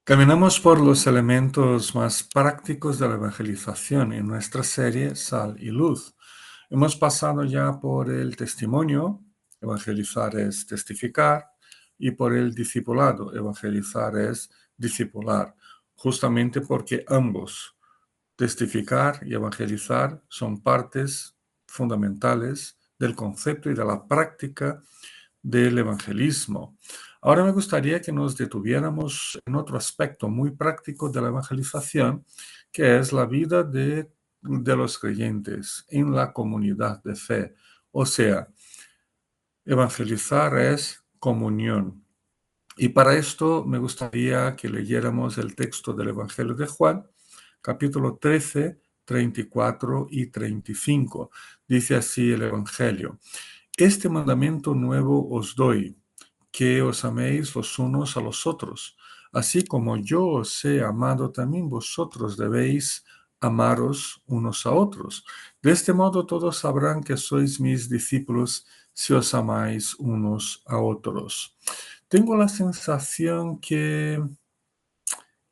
Caminamos por los elementos más prácticos de la evangelización en nuestra serie Sal y Luz. Hemos pasado ya por el testimonio, evangelizar es testificar, y por el discipulado, evangelizar es discipular, justamente porque ambos, testificar y evangelizar, son partes fundamentales del concepto y de la práctica del evangelismo. Ahora me gustaría que nos detuviéramos en otro aspecto muy práctico de la evangelización, que es la vida de los creyentes en la comunidad de fe. O sea, evangelizar es comunión. Y para esto me gustaría que leyéramos el texto del Evangelio de Juan, capítulo 13, 34 y 35. Dice así el Evangelio: Este mandamiento nuevo os doy, que os améis los unos a los otros. Así como yo os he amado, también vosotros debéis amaros unos a otros. De este modo todos sabrán que sois mis discípulos si os amáis unos a otros. Tengo la sensación que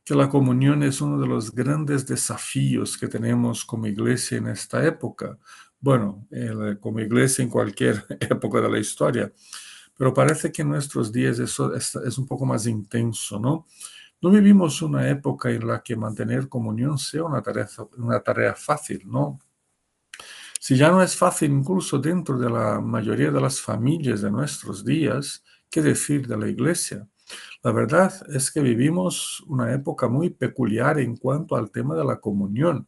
la comunión es uno de los grandes desafíos que tenemos como iglesia en esta época. Bueno, como iglesia en cualquier época de la historia, pero parece que en nuestros días eso es un poco más intenso, ¿no? No vivimos una época en la que mantener comunión sea una tarea fácil, ¿no? Si ya no es fácil incluso dentro de la mayoría de las familias de nuestros días, ¿qué decir de la iglesia? La verdad es que vivimos una época muy peculiar en cuanto al tema de la comunión.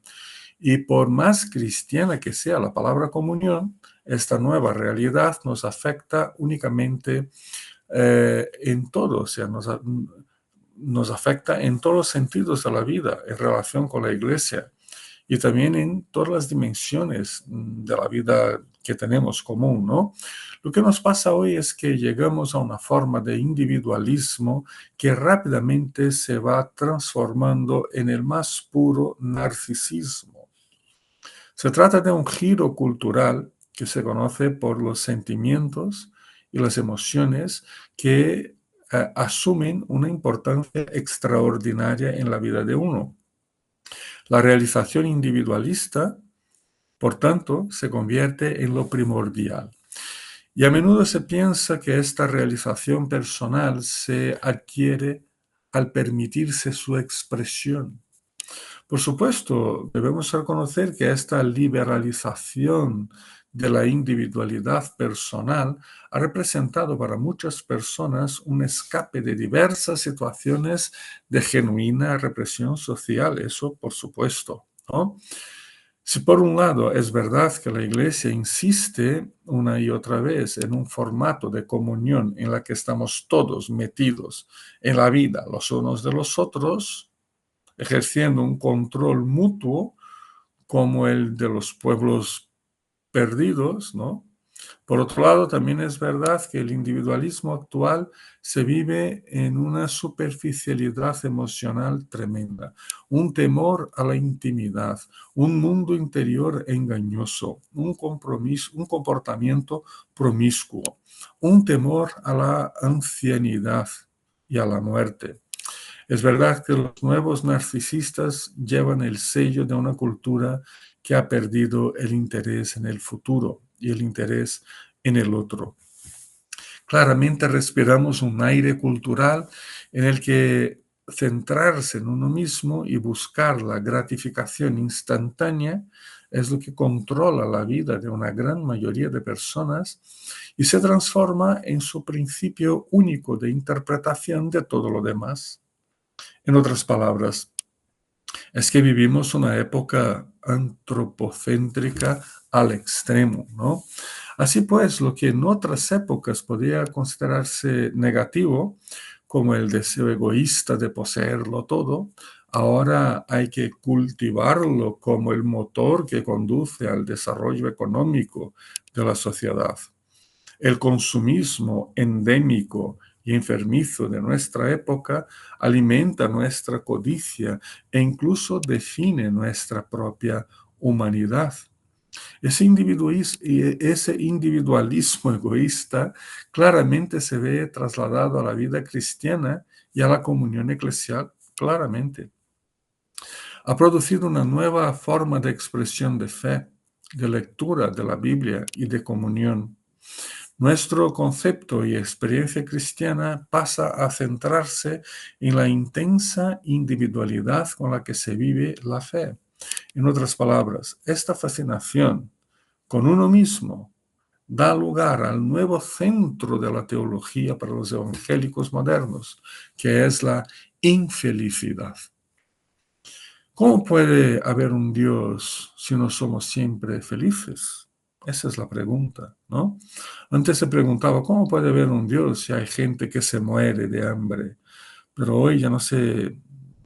Y por más cristiana que sea la palabra comunión, esta nueva realidad nos afecta únicamente en todo, o sea, nos afecta en todos los sentidos de la vida en relación con la iglesia y también en todas las dimensiones de la vida que tenemos común, ¿no? Lo que nos pasa hoy es que llegamos a una forma de individualismo que rápidamente se va transformando en el más puro narcisismo. Se trata de un giro cultural que se conoce por los sentimientos y las emociones que asumen una importancia extraordinaria en la vida de uno. La realización individualista, por tanto, se convierte en lo primordial. Y a menudo se piensa que esta realización personal se adquiere al permitirse su expresión. Por supuesto, debemos reconocer que esta liberalización de la individualidad personal ha representado para muchas personas un escape de diversas situaciones de genuina represión social, eso por supuesto, ¿no? Si por un lado es verdad que la Iglesia insiste una y otra vez en un formato de comunión en la que estamos todos metidos en la vida los unos de los otros, ejerciendo un control mutuo como el de los pueblos perdidos, ¿no? Por otro lado, también es verdad que el individualismo actual se vive en una superficialidad emocional tremenda, un temor a la intimidad, un mundo interior engañoso, un comportamiento promiscuo, un temor a la ancianidad y a la muerte. Es verdad que los nuevos narcisistas llevan el sello de una cultura que ha perdido el interés en el futuro y el interés en el otro. Claramente respiramos un aire cultural en el que centrarse en uno mismo y buscar la gratificación instantánea es lo que controla la vida de una gran mayoría de personas y se transforma en su principio único de interpretación de todo lo demás. En otras palabras, es que vivimos una época antropocéntrica al extremo, ¿no? Así pues, lo que en otras épocas podría considerarse negativo, como el deseo egoísta de poseerlo todo, ahora hay que cultivarlo como el motor que conduce al desarrollo económico de la sociedad. El consumismo endémico y enfermizo de nuestra época alimenta nuestra codicia e incluso define nuestra propia humanidad. Ese individualismo egoísta claramente se ve trasladado a la vida cristiana y a la comunión eclesial claramente. Ha producido una nueva forma de expresión de fe, de lectura de la Biblia y de comunión. Nuestro concepto y experiencia cristiana pasa a centrarse en la intensa individualidad con la que se vive la fe. En otras palabras, esta fascinación con uno mismo da lugar al nuevo centro de la teología para los evangélicos modernos, que es la infelicidad. ¿Cómo puede haber un Dios si no somos siempre felices? Esa es la pregunta, ¿no? Antes se preguntaba, ¿cómo puede haber un Dios si hay gente que se muere de hambre? Pero hoy ya no sé,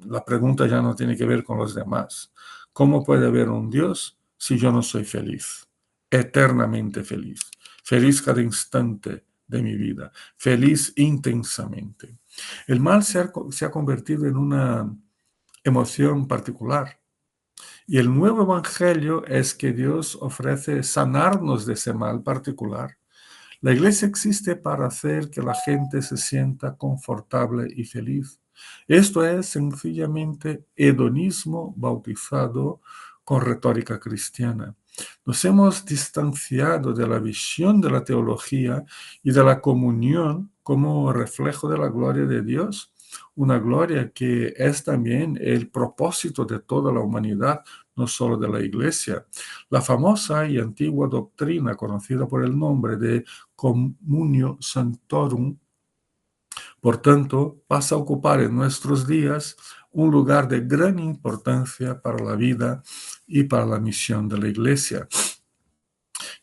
la pregunta ya no tiene que ver con los demás. ¿Cómo puede haber un Dios si yo no soy feliz? Eternamente feliz. Feliz cada instante de mi vida. Feliz intensamente. El mal se ha convertido en una emoción particular. Y el nuevo evangelio es que Dios ofrece sanarnos de ese mal particular. La iglesia existe para hacer que la gente se sienta confortable y feliz. Esto es sencillamente hedonismo bautizado con retórica cristiana. Nos hemos distanciado de la visión de la teología y de la comunión como reflejo de la gloria de Dios, una gloria que es también el propósito de toda la humanidad, no solo de la iglesia. La famosa y antigua doctrina conocida por el nombre de Communio Sanctorum, por tanto, pasa a ocupar en nuestros días un lugar de gran importancia para la vida y para la misión de la Iglesia.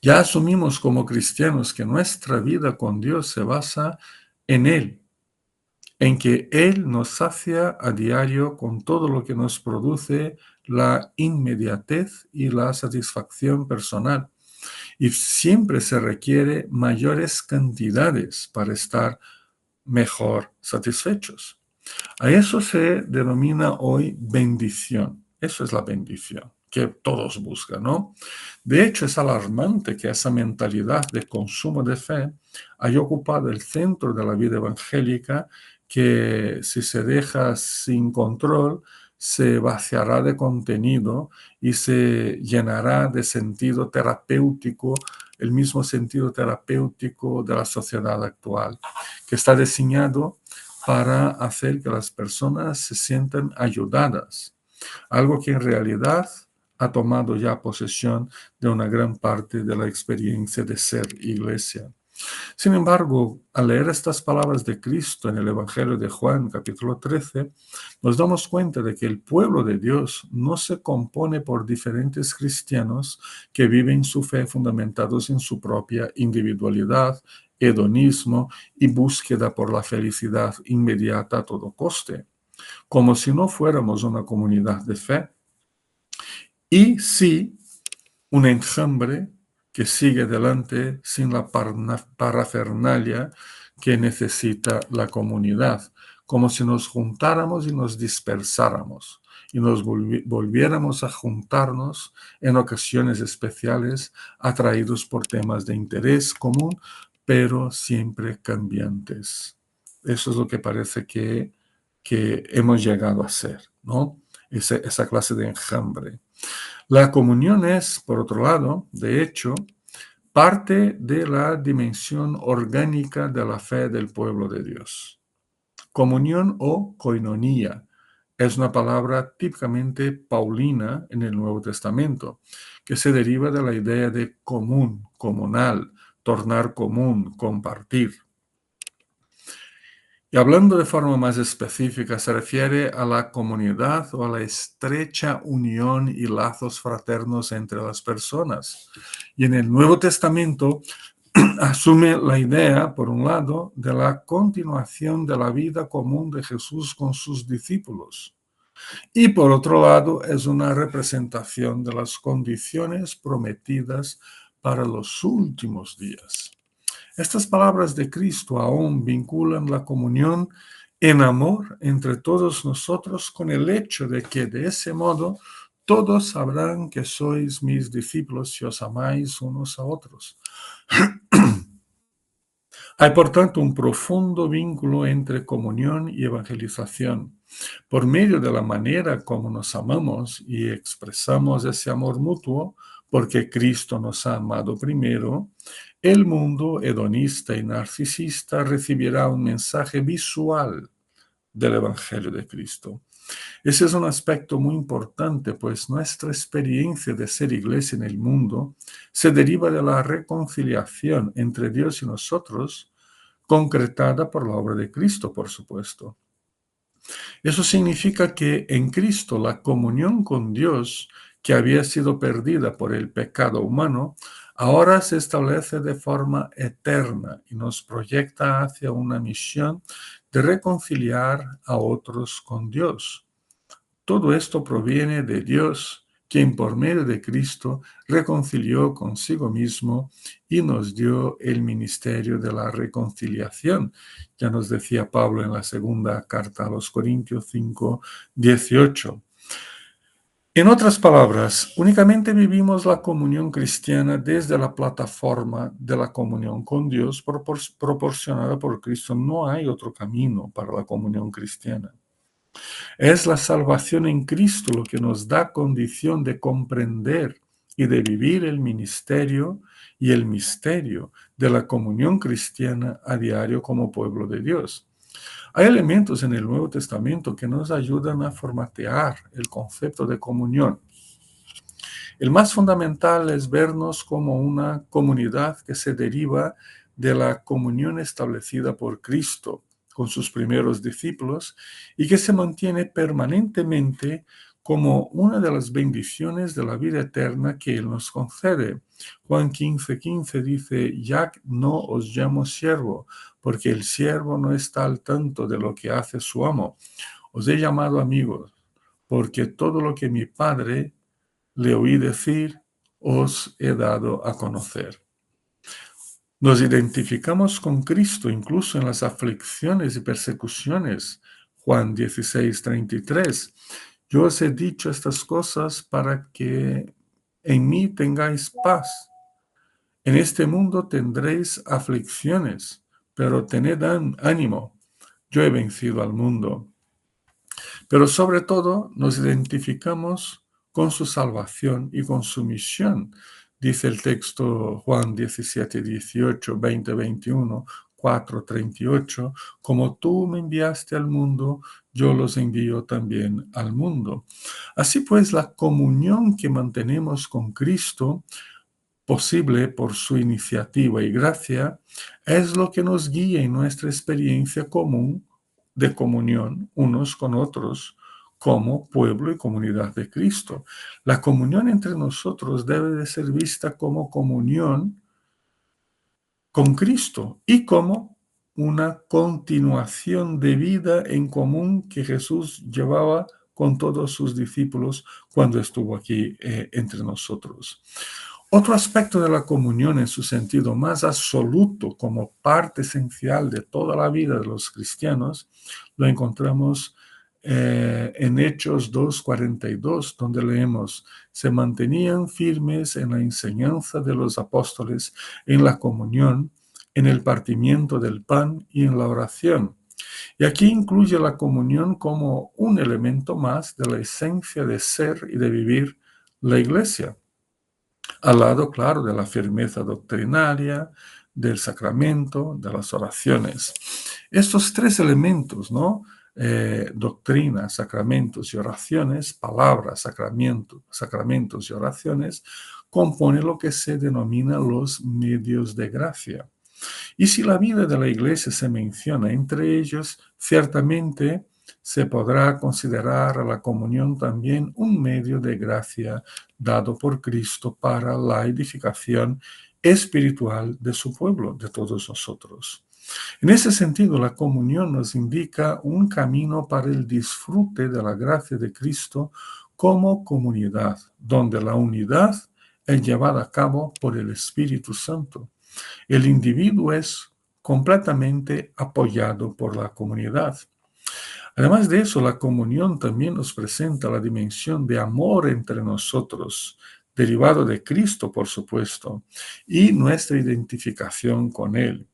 Ya asumimos como cristianos que nuestra vida con Dios se basa en Él, en que Él nos sacia a diario con todo lo que nos produce la inmediatez y la satisfacción personal. Y siempre se requiere mayores cantidades para estar mejor satisfechos. A eso se denomina hoy bendición. Eso es la bendición que todos buscan, ¿no? De hecho, es alarmante que esa mentalidad de consumo de fe haya ocupado el centro de la vida evangélica, que si se deja sin control, se vaciará de contenido y se llenará de sentido terapéutico, el mismo sentido terapéutico de la sociedad actual, que está diseñado para hacer que las personas se sientan ayudadas, algo que en realidad ha tomado ya posesión de una gran parte de la experiencia de ser iglesia. Sin embargo, al leer estas palabras de Cristo en el Evangelio de Juan, capítulo 13, nos damos cuenta de que el pueblo de Dios no se compone por diferentes cristianos que viven su fe fundamentados en su propia individualidad, hedonismo y búsqueda por la felicidad inmediata a todo coste, como si no fuéramos una comunidad de fe, y sí un enjambre que sigue adelante sin la parafernalia que necesita la comunidad, como si nos juntáramos y nos dispersáramos y nos volviéramos a juntarnos en ocasiones especiales atraídos por temas de interés común, pero siempre cambiantes. Eso es lo que parece que hemos llegado a ser, ¿no? Esa clase de enjambre. La comunión es, por otro lado, de hecho, parte de la dimensión orgánica de la fe del pueblo de Dios. Comunión o koinonía es una palabra típicamente paulina en el Nuevo Testamento, que se deriva de la idea de común, comunal, tornar común, compartir. Y hablando de forma más específica, se refiere a la comunidad o a la estrecha unión y lazos fraternos entre las personas. Y en el Nuevo Testamento asume la idea, por un lado, de la continuación de la vida común de Jesús con sus discípulos. Y por otro lado, es una representación de las condiciones prometidas para los últimos días. Estas palabras de Cristo aún vinculan la comunión en amor entre todos nosotros con el hecho de que de ese modo todos sabrán que sois mis discípulos si os amáis unos a otros. Hay, por tanto, un profundo vínculo entre comunión y evangelización. Por medio de la manera como nos amamos y expresamos ese amor mutuo, porque Cristo nos ha amado primero, el mundo hedonista y narcisista recibirá un mensaje visual del Evangelio de Cristo. Ese es un aspecto muy importante, pues nuestra experiencia de ser iglesia en el mundo se deriva de la reconciliación entre Dios y nosotros, concretada por la obra de Cristo, por supuesto. Eso significa que en Cristo la comunión con Dios, que había sido perdida por el pecado humano, ahora se establece de forma eterna y nos proyecta hacia una misión de reconciliar a otros con Dios. Todo esto proviene de Dios, quien por medio de Cristo reconcilió consigo mismo y nos dio el ministerio de la reconciliación. Ya nos decía Pablo en la segunda carta a los Corintios 5:18. En otras palabras, únicamente vivimos la comunión cristiana desde la plataforma de la comunión con Dios proporcionada por Cristo. No hay otro camino para la comunión cristiana. Es la salvación en Cristo lo que nos da condición de comprender y de vivir el ministerio y el misterio de la comunión cristiana a diario como pueblo de Dios. Hay elementos en el Nuevo Testamento que nos ayudan a formatear el concepto de comunión. El más fundamental es vernos como una comunidad que se deriva de la comunión establecida por Cristo con sus primeros discípulos y que se mantiene permanentemente como una de las bendiciones de la vida eterna que Él nos concede. Juan 15:15 dice, ya no os llamo siervo, porque el siervo no está al tanto de lo que hace su amo. Os he llamado amigos, porque todo lo que mi Padre le oí decir, os he dado a conocer. Nos identificamos con Cristo incluso en las aflicciones y persecuciones. Juan 16:33. Yo os he dicho estas cosas para que en mí tengáis paz. En este mundo tendréis aflicciones, pero tened ánimo. Yo he vencido al mundo. Pero sobre todo nos identificamos con su salvación y con su misión. Dice el texto Juan 17:18, 20:21, 4:38, como tú me enviaste al mundo, yo los envío también al mundo. Así pues, la comunión que mantenemos con Cristo, posible por su iniciativa y gracia, es lo que nos guía en nuestra experiencia común de comunión unos con otros como pueblo y comunidad de Cristo. La comunión entre nosotros debe de ser vista como comunión con Cristo y como una continuación de vida en común que Jesús llevaba con todos sus discípulos cuando estuvo aquí entre nosotros. Otro aspecto de la comunión en su sentido más absoluto como parte esencial de toda la vida de los cristianos lo encontramos en Hechos 2:42, donde leemos, se mantenían firmes en la enseñanza de los apóstoles, en la comunión, en el partimiento del pan y en la oración. Y aquí incluye la comunión como un elemento más de la esencia de ser y de vivir la iglesia, al lado, claro, de la firmeza doctrinaria, del sacramento, de las oraciones. Estos tres elementos, ¿no? Doctrina, sacramentos y oraciones, palabras, sacramentos y oraciones, componen lo que se denomina los medios de gracia. Y si la vida de la iglesia se menciona entre ellos, ciertamente se podrá considerar a la comunión también un medio de gracia dado por Cristo para la edificación espiritual de su pueblo, de todos nosotros. En ese sentido, la comunión nos indica un camino para el disfrute de la gracia de Cristo como comunidad, donde la unidad es llevada a cabo por el Espíritu Santo. El individuo es completamente apoyado por la comunidad. Además de eso, la comunión también nos presenta la dimensión de amor entre nosotros, derivado de Cristo, por supuesto, y nuestra identificación con Él.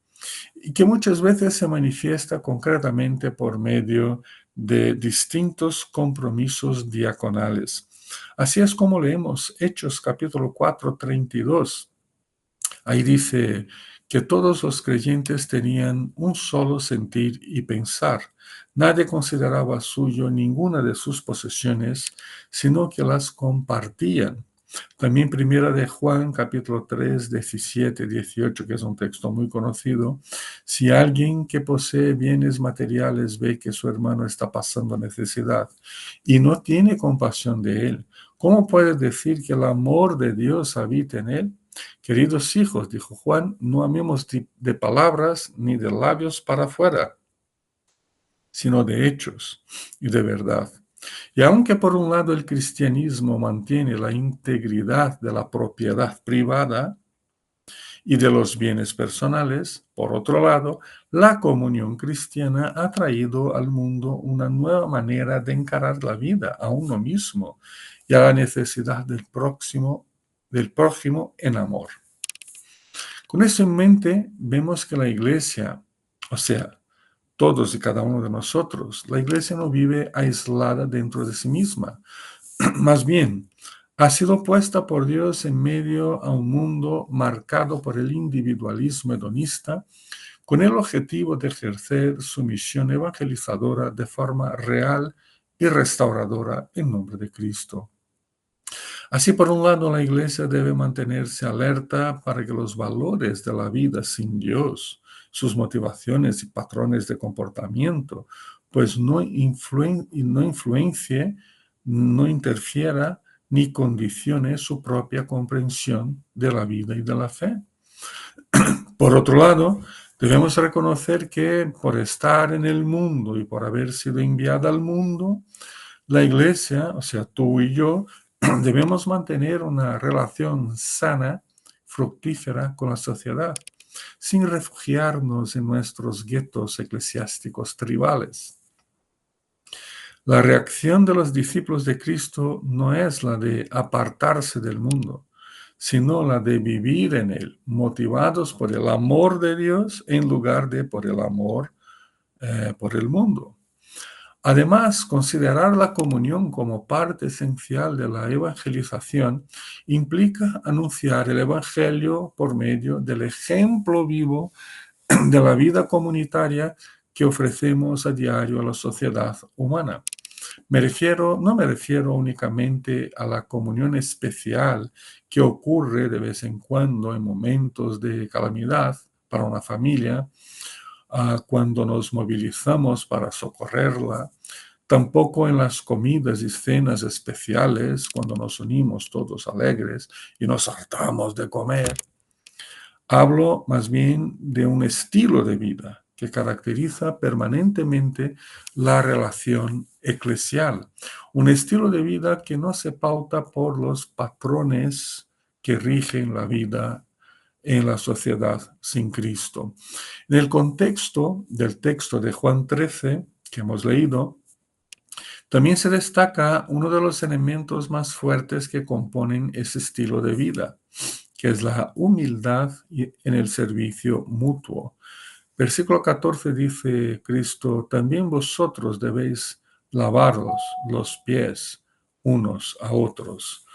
y que muchas veces se manifiesta concretamente por medio de distintos compromisos diaconales. Así es como leemos Hechos capítulo 4, 32. Ahí dice que todos los creyentes tenían un solo sentir y pensar. Nadie consideraba suyo ninguna de sus posesiones, sino que las compartían. También Primera de Juan, capítulo 3, 17, 18, que es un texto muy conocido. Si alguien que posee bienes materiales ve que su hermano está pasando necesidad y no tiene compasión de él, ¿cómo puede decir que el amor de Dios habita en él? Queridos hijos, dijo Juan, no amemos de palabras ni de labios para afuera, sino de hechos y de verdad. Y aunque por un lado el cristianismo mantiene la integridad de la propiedad privada y de los bienes personales, por otro lado, la comunión cristiana ha traído al mundo una nueva manera de encarar la vida a uno mismo y a la necesidad del prójimo en amor. Con eso en mente, vemos que la iglesia, o sea, todos y cada uno de nosotros, la iglesia no vive aislada dentro de sí misma. Más bien, ha sido puesta por Dios en medio a un mundo marcado por el individualismo hedonista, con el objetivo de ejercer su misión evangelizadora de forma real y restauradora en nombre de Cristo. Así, por un lado, la iglesia debe mantenerse alerta para que los valores de la vida sin Dios, sus motivaciones y patrones de comportamiento, pues no influencie, no interfiera ni condicione su propia comprensión de la vida y de la fe. Por otro lado, debemos reconocer que por estar en el mundo y por haber sido enviada al mundo, la iglesia, o sea, tú y yo, debemos mantener una relación sana, fructífera con la sociedad, sin refugiarnos en nuestros guetos eclesiásticos tribales. La reacción de los discípulos de Cristo no es la de apartarse del mundo, sino la de vivir en él, motivados por el amor de Dios en lugar de por el amor por el mundo. Además, considerar la comunión como parte esencial de la evangelización implica anunciar el Evangelio por medio del ejemplo vivo de la vida comunitaria que ofrecemos a diario a la sociedad humana. No me refiero únicamente a la comunión especial que ocurre de vez en cuando en momentos de calamidad para una familia, cuando nos movilizamos para socorrerla, tampoco en las comidas y cenas especiales, cuando nos unimos todos alegres y nos hartamos de comer. Hablo más bien de un estilo de vida que caracteriza permanentemente la relación eclesial. Un estilo de vida que no se pauta por los patrones que rigen la vida en la sociedad sin Cristo. En el contexto del texto de Juan 13 que hemos leído, también se destaca uno de los elementos más fuertes que componen ese estilo de vida, que es la humildad en el servicio mutuo. Versículo 14 dice Cristo, también vosotros debéis lavaros los pies unos a otros.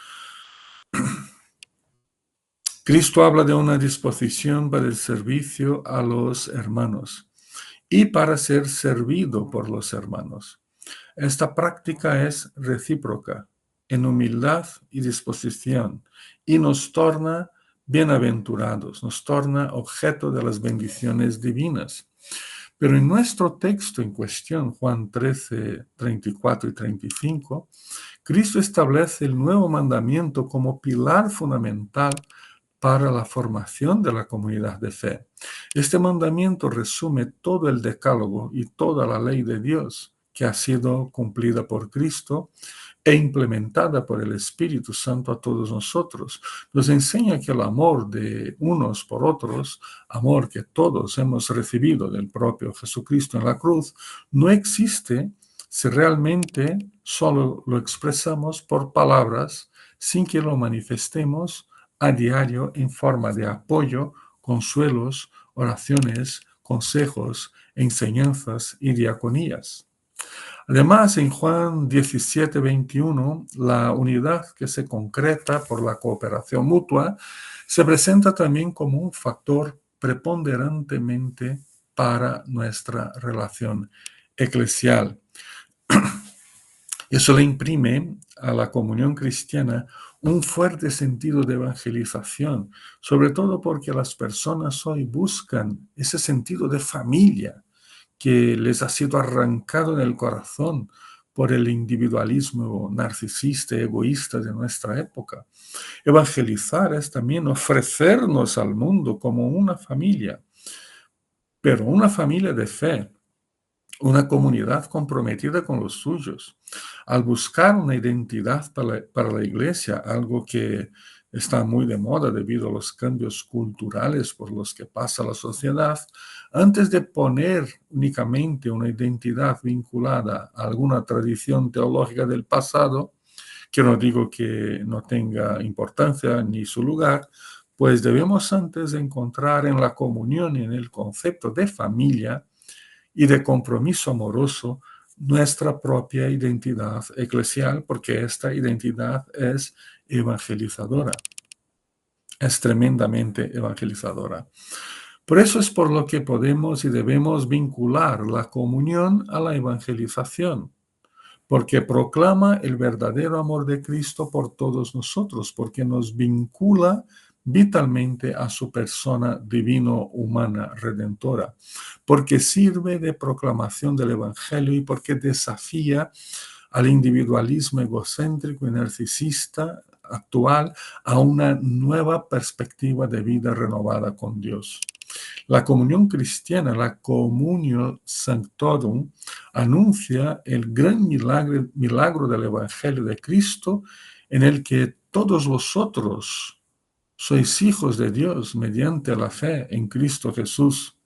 Cristo habla de una disposición para el servicio a los hermanos y para ser servido por los hermanos. Esta práctica es recíproca, en humildad y disposición, y nos torna bienaventurados, nos torna objeto de las bendiciones divinas. Pero en nuestro texto en cuestión, Juan 13, 34 y 35, Cristo establece el nuevo mandamiento como pilar fundamental para la formación de la comunidad de fe. Este mandamiento resume todo el decálogo y toda la ley de Dios que ha sido cumplida por Cristo e implementada por el Espíritu Santo a todos nosotros. Nos enseña que el amor de unos por otros, amor que todos hemos recibido del propio Jesucristo en la cruz, no existe si realmente solo lo expresamos por palabras sin que lo manifestemos a diario en forma de apoyo consuelos, oraciones, consejos, enseñanzas y diaconías. Además, en Juan 17:21, la unidad que se concreta por la cooperación mutua se presenta también como un factor preponderantemente para nuestra relación eclesial. Eso le imprime a la comunión cristiana un fuerte sentido de evangelización, sobre todo porque las personas hoy buscan ese sentido de familia que les ha sido arrancado en el corazón por el individualismo narcisista y egoísta de nuestra época. Evangelizar es también ofrecernos al mundo como una familia, pero una familia de fe, una comunidad comprometida con los suyos. Al buscar una identidad para la iglesia, algo que está muy de moda debido a los cambios culturales por los que pasa la sociedad, antes de poner únicamente una identidad vinculada a alguna tradición teológica del pasado, que no digo que no tenga importancia ni su lugar, pues debemos antes encontrar en la comunión y en el concepto de familia y de compromiso amoroso nuestra propia identidad eclesial, porque esta identidad es evangelizadora, es tremendamente evangelizadora. Por eso es por lo que podemos y debemos vincular la comunión a la evangelización, porque proclama el verdadero amor de Cristo por todos nosotros, porque nos vincula vitalmente a su persona divino-humana redentora, porque sirve de proclamación del Evangelio y porque desafía al individualismo egocéntrico y narcisista actual a una nueva perspectiva de vida renovada con Dios. La comunión cristiana, la Communio Sanctorum, anuncia el gran milagro del Evangelio de Cristo, en el que todos vosotros sois hijos de Dios mediante la fe en Cristo Jesús.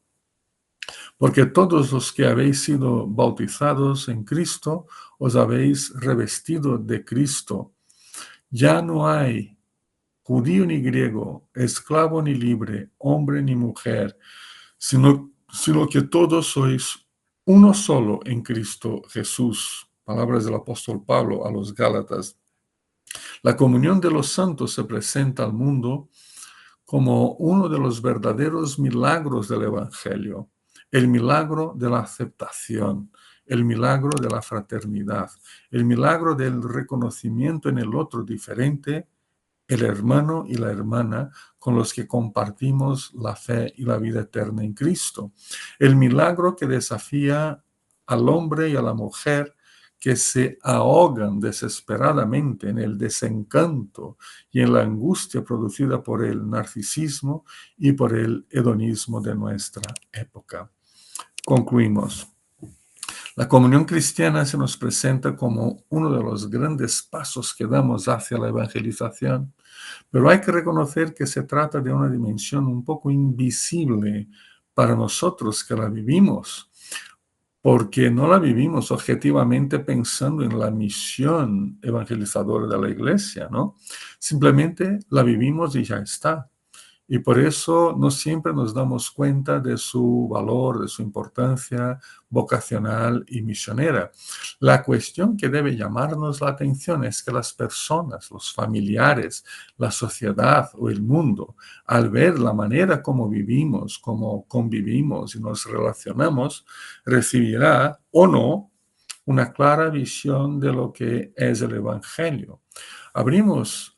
Porque todos los que habéis sido bautizados en Cristo, os habéis revestido de Cristo. Ya no hay judío ni griego, esclavo ni libre, hombre ni mujer, sino que todos sois uno solo en Cristo Jesús. Palabras del apóstol Pablo a los Gálatas. La comunión de los santos se presenta al mundo como uno de los verdaderos milagros del Evangelio, el milagro de la aceptación, el milagro de la fraternidad, el milagro del reconocimiento en el otro diferente, el hermano y la hermana con los que compartimos la fe y la vida eterna en Cristo. El milagro que desafía al hombre y a la mujer que se ahogan desesperadamente en el desencanto y en la angustia producida por el narcisismo y por el hedonismo de nuestra época. Concluimos. La comunión cristiana se nos presenta como uno de los grandes pasos que damos hacia la evangelización, pero hay que reconocer que se trata de una dimensión un poco invisible para nosotros que la vivimos, porque no la vivimos objetivamente pensando en la misión evangelizadora de la iglesia, ¿no? Simplemente la vivimos y ya está. Y por eso no siempre nos damos cuenta de su valor, de su importancia vocacional y misionera. La cuestión que debe llamarnos la atención es que las personas, los familiares, la sociedad o el mundo, al ver la manera como vivimos, como convivimos y nos relacionamos, recibirá o no una clara visión de lo que es el Evangelio. Abrirnos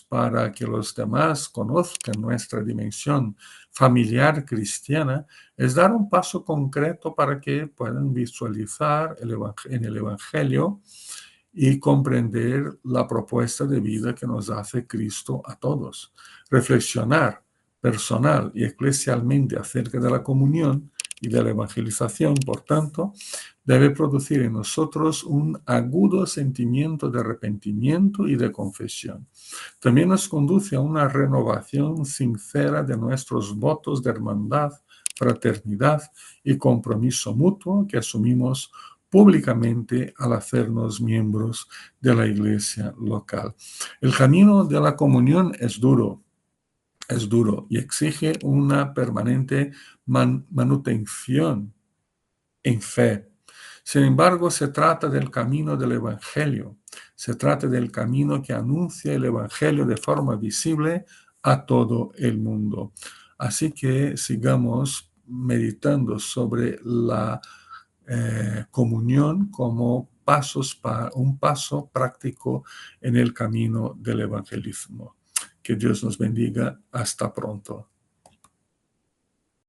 para que los demás conozcan nuestra dimensión familiar cristiana es dar un paso concreto para que puedan visualizar en el Evangelio y comprender la propuesta de vida que nos hace Cristo a todos. Reflexionar personal y eclesialmente acerca de la comunión y de la evangelización, por tanto, debe producir en nosotros un agudo sentimiento de arrepentimiento y de confesión. También nos conduce a una renovación sincera de nuestros votos de hermandad, fraternidad y compromiso mutuo que asumimos públicamente al hacernos miembros de la iglesia local. El camino de la comunión es duro, es duro y exige una permanente manutención en fe. Sin embargo, se trata del camino del Evangelio. Se trata del camino que anuncia el Evangelio de forma visible a todo el mundo. Así que sigamos meditando sobre la comunión como un paso práctico en el camino del evangelismo. Que Dios nos bendiga. Hasta pronto.